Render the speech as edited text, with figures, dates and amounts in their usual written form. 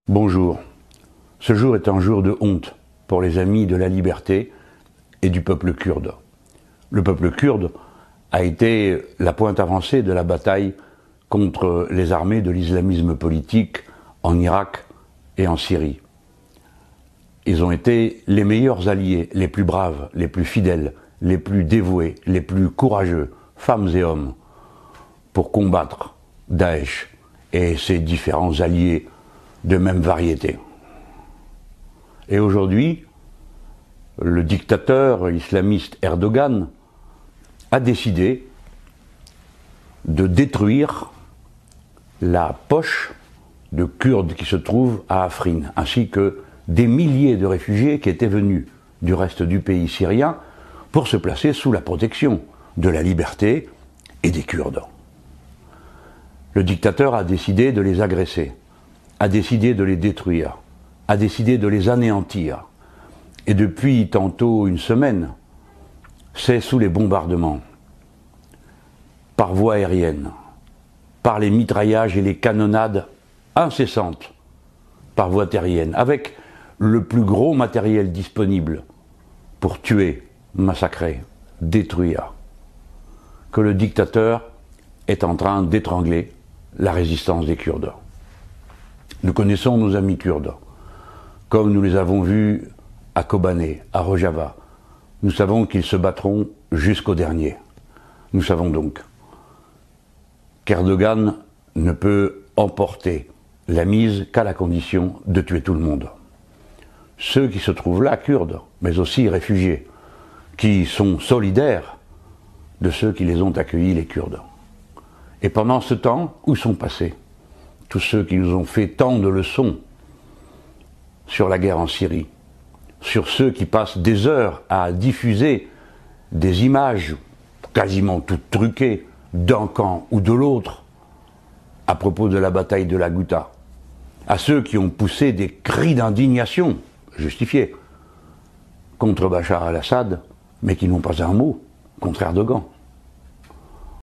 Bonjour. Ce jour est un jour de honte pour les amis de la liberté et du peuple kurde. Le peuple kurde a été la pointe avancée de la bataille contre les armées de l'islamisme politique en Irak et en Syrie. Ils ont été les meilleurs alliés, les plus braves, les plus fidèles, les plus dévoués, les plus courageux, femmes et hommes, pour combattre Daesh et ses différents alliés de même variété. Et aujourd'hui, le dictateur islamiste Erdogan a décidé de détruire la poche de Kurdes qui se trouve à Afrin, ainsi que des milliers de réfugiés qui étaient venus du reste du pays syrien pour se placer sous la protection de la liberté et des Kurdes. Le dictateur a décidé de les agresser, a décidé de les détruire, a décidé de les anéantir. Et depuis tantôt une semaine, c'est sous les bombardements, par voie aérienne, par les mitraillages et les canonnades incessantes, par voie terrienne, avec le plus gros matériel disponible pour tuer, massacrer, détruire, que le dictateur est en train d'étrangler la résistance des Kurdes. Nous connaissons nos amis kurdes, comme nous les avons vus à Kobané, à Rojava. Nous savons qu'ils se battront jusqu'au dernier. Nous savons donc qu'Erdogan ne peut emporter la mise qu'à la condition de tuer tout le monde. Ceux qui se trouvent là, Kurdes, mais aussi réfugiés, qui sont solidaires de ceux qui les ont accueillis, les Kurdes. Et pendant ce temps, où sont passés tous ceux qui nous ont fait tant de leçons sur la guerre en Syrie, sur ceux qui passent des heures à diffuser des images quasiment toutes truquées d'un camp ou de l'autre à propos de la bataille de la Ghouta, à ceux qui ont poussé des cris d'indignation justifiés contre Bachar al-Assad, mais qui n'ont pas un mot contre Erdogan.